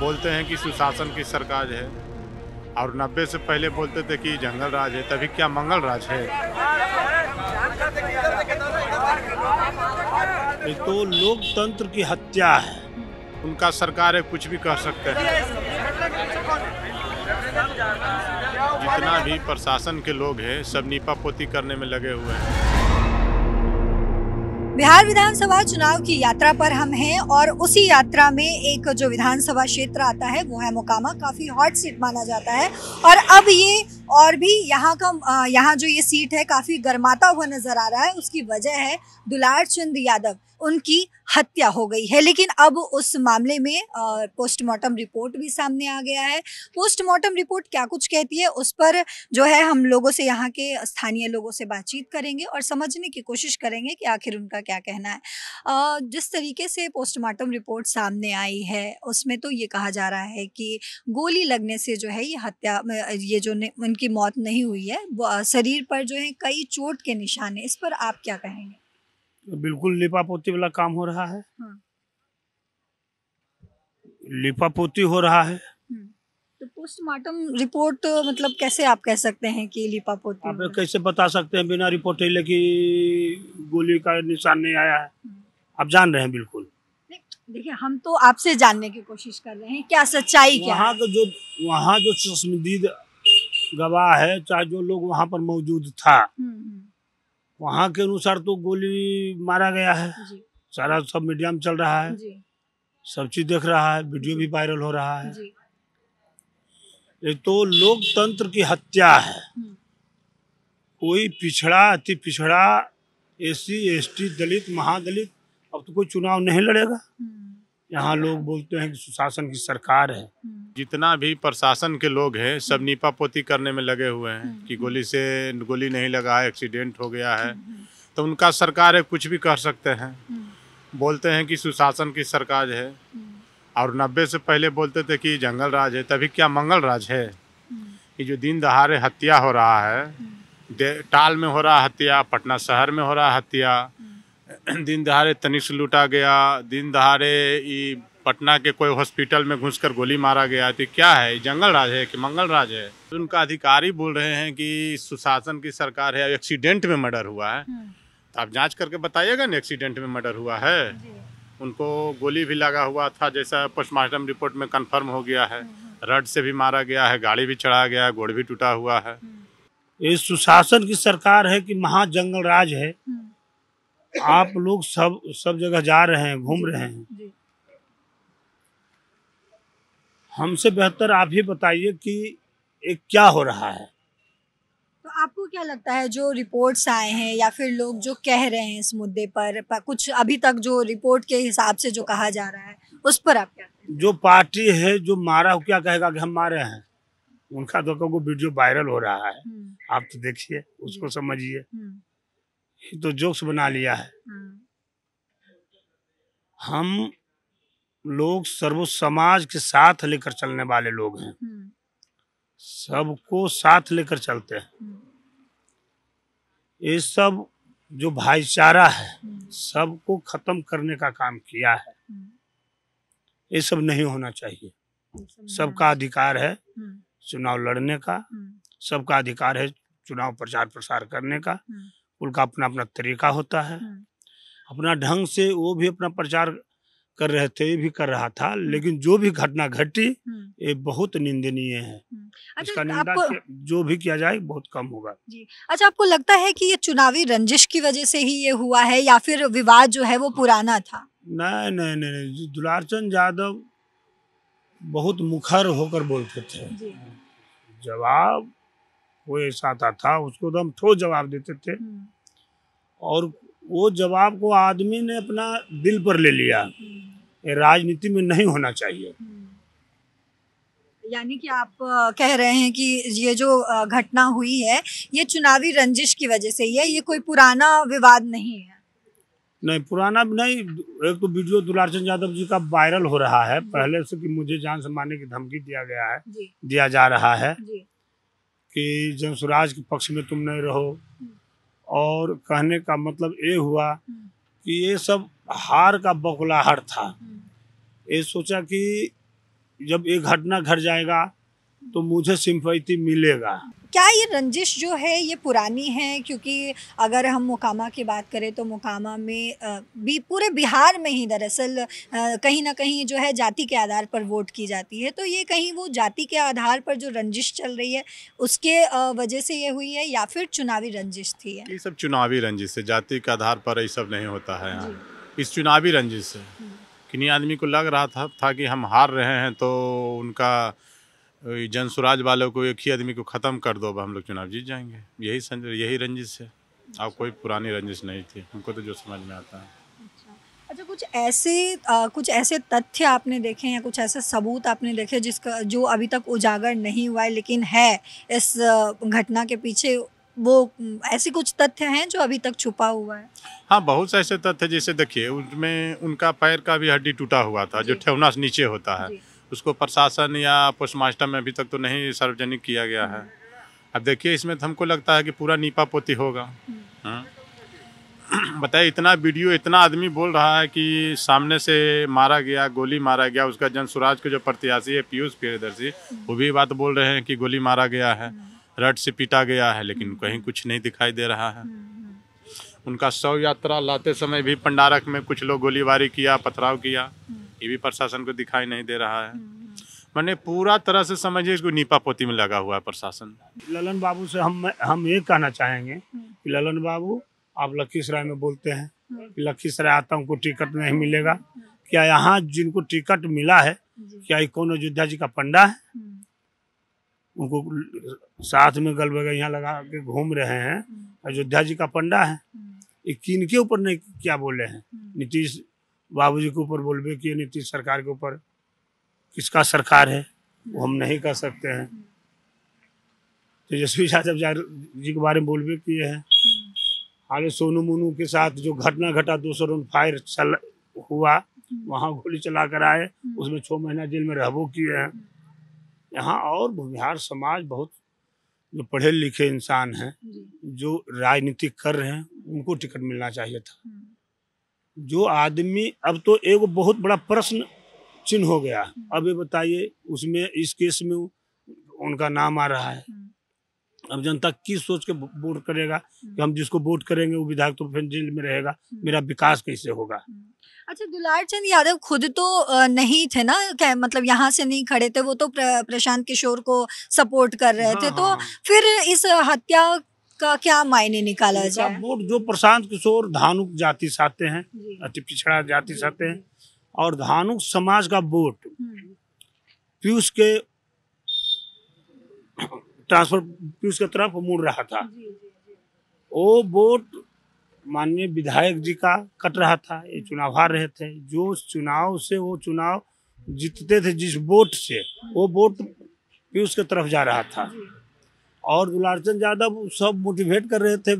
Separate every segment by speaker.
Speaker 1: बोलते हैं कि सुशासन की सरकार है और 90 से पहले बोलते थे कि जंगल राज है, तभी क्या मंगल राज है।
Speaker 2: ये तो लोकतंत्र की हत्या है।
Speaker 1: उनका सरकार है, कुछ भी कर सकते हैं। जितना भी प्रशासन के लोग हैं सब नीपा पोती करने में लगे हुए हैं।
Speaker 3: बिहार विधानसभा चुनाव की यात्रा पर हम हैं और उसी यात्रा में एक जो विधानसभा क्षेत्र आता है वो है मोकामा। काफी हॉट सीट माना जाता है और अब ये और भी यहाँ जो ये सीट है काफी गर्माता हुआ नजर आ रहा है। उसकी वजह है दुलार चंद यादव, उनकी हत्या हो गई है। लेकिन अब उस मामले में पोस्टमार्टम रिपोर्ट भी सामने आ गया है। पोस्टमार्टम रिपोर्ट क्या कुछ कहती है उस पर जो है हम लोगों से, यहाँ के स्थानीय लोगों से बातचीत करेंगे और समझने की कोशिश करेंगे कि आखिर उनका क्या कहना है। जिस तरीके से पोस्टमार्टम रिपोर्ट सामने आई है उसमें तो ये कहा जा रहा है कि गोली लगने से जो है ये हत्या, ये जो उनकी मौत नहीं हुई है, शरीर पर जो है कई चोट के निशान है। इस पर आप क्या कहेंगे?
Speaker 2: बिल्कुल लिपापोती वाला काम हो रहा है। लिपापोती हो रहा है।
Speaker 3: तो पोस्टमार्टम रिपोर्ट मतलब कैसे आप कह सकते हैं कि लिपापोती?
Speaker 2: आप कैसे बता सकते हैं बिना रिपोर्ट हिले कि गोली का निशान नहीं आया है? आप जान रहे हैं बिल्कुल।
Speaker 3: देखिए, हम तो आपसे जानने की कोशिश कर रहे हैं क्या सच्चाई क्या है।
Speaker 2: वहाँ जो चश्मदीद गवाह है, चाहे जो लोग वहाँ पर मौजूद था, वहाँ के अनुसार तो गोली मारा गया है। सारा सब मीडिया में चल रहा है, सब चीज देख रहा है, वीडियो भी वायरल हो रहा है। ये तो लोकतंत्र की हत्या है। कोई पिछड़ा, अति पिछड़ा, एससी, एसटी, दलित, महादलित अब तो कोई चुनाव नहीं लड़ेगा। यहाँ लोग बोलते हैं कि सुशासन की सरकार है।
Speaker 1: जितना भी प्रशासन के लोग हैं सब नीपा पोती करने में लगे हुए हैं कि गोली नहीं लगा है, एक्सीडेंट हो गया है, तो उनका सरकार है, कुछ भी कर सकते हैं। बोलते हैं कि सुशासन की सरकार है और 90 से पहले बोलते थे कि जंगल राज है, तभी क्या मंगल राज है। ये जो दिन दहाड़े हत्या हो रहा है, टाल में हो रहा हत्या, पटना शहर में हो रहा हत्या, दिन दहाड़े तनिष्क लूटा गया, दिन दहाड़े ये पटना के कोई हॉस्पिटल में घुसकर गोली मारा गया, तो क्या है, जंगल राज है कि मंगल राज है। उनका अधिकारी बोल रहे हैं कि सुशासन की सरकार है, एक्सीडेंट में मर्डर हुआ है। तो आप जांच करके बताइएगा ना, एक्सीडेंट में मर्डर हुआ है। उनको गोली भी लगा हुआ था, जैसा पोस्टमार्टम रिपोर्ट में कंफर्म हो गया है। रड से भी मारा गया है, गाड़ी भी चढ़ा गया है, गोड़ भी टूटा हुआ है।
Speaker 2: ये सुशासन की सरकार है कि महा जंगल राज है। आप लोग सब जगह जा रहे हैं, घूम रहे हैं। हमसे बेहतर आप ही बताइए कि ये क्या हो रहा है।
Speaker 3: तो आपको क्या लगता है जो रिपोर्ट्स आए हैं या फिर लोग जो कह रहे हैं इस मुद्दे पर कुछ अभी तक जो रिपोर्ट के हिसाब से जो कहा जा रहा है उस पर आप क्या कहेंगे? जो
Speaker 2: पार्टी है जो मारा क्या कहेगा कि हम मारे हैं? उनका तो वीडियो वायरल हो रहा है, आप तो देखिए, उसको समझिए। तो जोक्स बना लिया है। हम लोग सर्व समाज के साथ लेकर चलने वाले लोग हैं, सबको साथ लेकर चलते हैं। ये सब जो भाईचारा है सबको खत्म करने का काम किया है। ये सब नहीं होना चाहिए। सबका अधिकार है चुनाव लड़ने का, सबका अधिकार है चुनाव प्रचार प्रसार करने का। उनका अपना अपना तरीका होता है, अपना ढंग से वो भी अपना प्रचार कर रहे थे, ये भी कर रहा था। लेकिन जो भी घटना घटी ये बहुत निंदनीय है। इसका निंदा जो भी किया जाए बहुत कम होगा।
Speaker 3: जी। अच्छा, आपको लगता है कि ये चुनावी रंजिश की वजह से ही ये हुआ है या फिर विवाद जो है वो पुराना था?
Speaker 2: नहीं नहीं नहीं, दुलारचंद यादव बहुत मुखर होकर बोलते थे। जवाब कोई ऐसा आता था उसको तो हम ठोस जवाब देते थे, और वो जवाब को आदमी ने अपना दिल पर ले लिया। ये राजनीति में नहीं होना चाहिए।
Speaker 3: यानी कि आप कह रहे हैं कि ये जो घटना हुई है ये चुनावी रंजिश की वजह से ही है, ये कोई पुराना विवाद नहीं है?
Speaker 2: नहीं, पुराना नहीं। एक तो वीडियो दुलारचंद यादव जी का वायरल हो रहा है पहले से कि मुझे जान से मारने की धमकी दिया जा रहा है कि जनसुराज के पक्ष में तुम नहीं रहो। और कहने का मतलब ये हुआ कि ये सब हार का बौखलाहट था। ये सोचा कि जब ये घटना घट जाएगा तो मुझे सिंपैथी मिलेगा।
Speaker 3: क्या ये रंजिश जो है ये पुरानी है? क्योंकि अगर हम मोकामा की बात करें तो मोकामा में भी पूरे बिहार में ही दरअसल कहीं ना कहीं जो है जाति के आधार पर वोट की जाती है, तो ये कहीं वो जाति के आधार पर जो रंजिश चल रही है उसके वजह से ये हुई है या फिर चुनावी रंजिश थी?
Speaker 1: ये सब चुनावी रंजिश है, जाति के आधार पर ये सब नहीं होता है यहाँ। इस चुनावी रंजिश से किन्हीं आदमी को लग रहा था कि हम हार रहे हैं तो उनका जन स्वराज वालों को एक ही आदमी को ख़त्म कर दो, अब हम लोग चुनाव जीत जाएंगे। यही रंजिश है, अब कोई पुरानी रंजिश नहीं थी। हमको तो जो समझ में आता है।
Speaker 3: अच्छा, कुछ ऐसे तथ्य आपने देखे या कुछ ऐसे सबूत आपने देखे जिसका जो अभी तक उजागर नहीं हुआ है लेकिन है इस घटना के पीछे, वो ऐसे कुछ तथ्य हैं जो अभी तक छुपा हुआ है?
Speaker 1: हाँ, बहुत से ऐसे तथ्य, जैसे देखिए उसमें उनका पैर का भी हड्डी टूटा हुआ था जो ठेवना से नीचे होता है, उसको प्रशासन या पोस्टमास्टर में अभी तक तो नहीं सार्वजनिक किया गया है। अब देखिए इसमें तो हमको लगता है कि पूरा नीपा पोती होगा। बताइए, इतना वीडियो, इतना आदमी बोल रहा है कि सामने से मारा गया, गोली मारा गया। उसका जन स्वराज के जो प्रत्याशी है पीयूष प्रियदर्शी, वो भी बात बोल रहे हैं कि गोली मारा गया है, रड से पीटा गया है, लेकिन कहीं कुछ नहीं दिखाई दे रहा है। उनका शव यात्रा लाते समय भी पंडारक में कुछ लोग गोलीबारी किया, पथराव किया, ये भी प्रशासन को दिखाई नहीं दे रहा है। मैंने पूरा तरह से समझिए इसको नीपा पोती में लगा हुआ है प्रशासन।
Speaker 2: ललन बाबू से हम ये कहना चाहेंगे कि ललन बाबू, आप लखीसराय में बोलते हैं कि लखीसराय आता हूँ, को टिकट नहीं मिलेगा। क्या यहाँ जिनको टिकट मिला है क्या ये कौन अयोध्या जी का पंडा है? उनको साथ में गलबगा यहाँ लगा के घूम रहे हैं, अयोध्या जी का पंडा है। ये किनके ऊपर नहीं क्या बोले हैं? नीतीश बाबूजी के ऊपर बोलबे कि नीतीश सरकार के ऊपर। किसका सरकार है वो हम नहीं कह सकते हैं। तेजस्वी यादव जी के बारे में बोलबे किए हैं। हाल सोनू मोनू के साथ जो घटना घटा, 200 राउंड फायर हुआ, वहाँ गोली चला कर आए, उसमें 6 महीना जेल में रहबो किए हैं। यहाँ और बिहार समाज बहुत जो पढ़े लिखे इंसान हैं, जो राजनीति कर रहे हैं, उनको टिकट मिलना चाहिए था। जो आदमी, अब तो एक बहुत बड़ा प्रश्न चिन्ह हो गया। अब ये बताइए, उसमें इस केस में उनका नाम आ रहा है। अब जनता किस सोच के वोट करेगा कि हम जिसको वोट करेंगे वो विधायक तो फिर जेल में रहेगा, मेरा विकास कैसे होगा?
Speaker 3: अच्छा, दुलार चंद यादव खुद तो नहीं थे ना, क्या मतलब यहाँ से नहीं खड़े थे, वो तो प्रशांत किशोर को सपोर्ट कर रहे थे। तो फिर इस हत्या का क्या मायने निकाला जाए?
Speaker 2: वोट जो प्रशांत किशोर धानुक जाति से आते हैं, अति पिछड़ा जाति से आते हैं, और धानुक समाज का वोट पीयूष के ट्रांसफर पीयूष की तरफ मुड़ रहा था। वो वोट माननीय विधायक जी का कट रहा था। ये चुनाव हार रहे थे, जो चुनाव से वो चुनाव जीतते थे, जिस वोट से वो वोट पीयूष की तरफ जा रहा था। और दुलारचंद यादव सब मोटिवेट कर रहे थे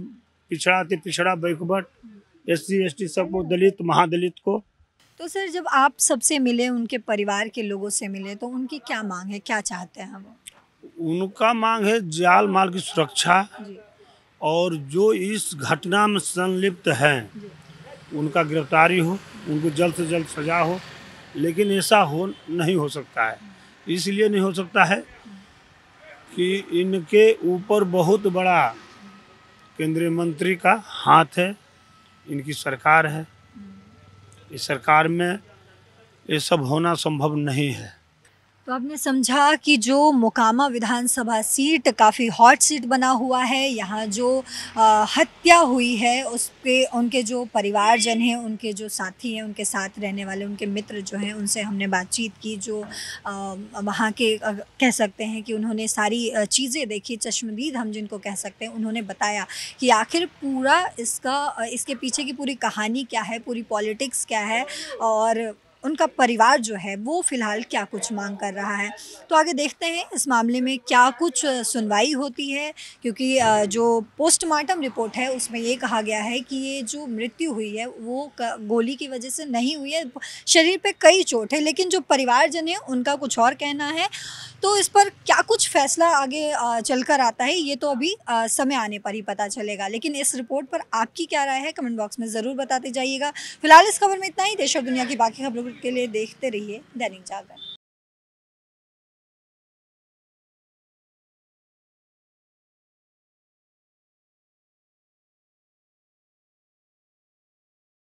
Speaker 2: पिछड़ा बैकवर्ड, SC ST सबको, दलित महादलित को।
Speaker 3: तो सर, जब आप सबसे मिले, उनके परिवार के लोगों से मिले, तो उनकी क्या मांग है, क्या चाहते हैं वो?
Speaker 2: उनका मांग है जाल माल की सुरक्षा, और जो इस घटना में संलिप्त हैं उनका गिरफ्तारी हो, उनको जल्द से जल्द सजा हो। लेकिन ऐसा नहीं हो सकता है। इसलिए नहीं हो सकता है कि इनके ऊपर बहुत बड़ा केंद्रीय मंत्री का हाथ है, इनकी सरकार है। इस सरकार में ये सब होना संभव नहीं है।
Speaker 3: तो आपने समझा कि जो मोकामा विधानसभा सीट काफ़ी हॉट सीट बना हुआ है, यहाँ जो हत्या हुई है उस पे उनके जो परिवारजन हैं, उनके जो साथी हैं, उनके साथ रहने वाले उनके मित्र जो हैं, उनसे हमने बातचीत की। जो वहाँ के कह सकते हैं कि उन्होंने सारी चीज़ें देखी, चश्मदीद हम जिनको कह सकते हैं, उन्होंने बताया कि आखिर पूरा इसके पीछे की पूरी कहानी क्या है, पूरी पॉलिटिक्स क्या है, और उनका परिवार जो है वो फ़िलहाल क्या कुछ मांग कर रहा है। तो आगे देखते हैं इस मामले में क्या कुछ सुनवाई होती है, क्योंकि जो पोस्टमार्टम रिपोर्ट है उसमें ये कहा गया है कि ये जो मृत्यु हुई है वो गोली की वजह से नहीं हुई है, शरीर पे कई चोट है। लेकिन जो परिवारजन है उनका कुछ और कहना है। तो इस पर क्या कुछ फैसला आगे चलकर आता है, ये तो अभी समय आने पर ही पता चलेगा। लेकिन इस रिपोर्ट पर आपकी क्या राय है, कमेंट बॉक्स में ज़रूर बताते जाइएगा। फिलहाल इस खबर में इतना ही। देश और दुनिया की बाकी खबरों के लिए देखते रहिए दैनिक जागरण।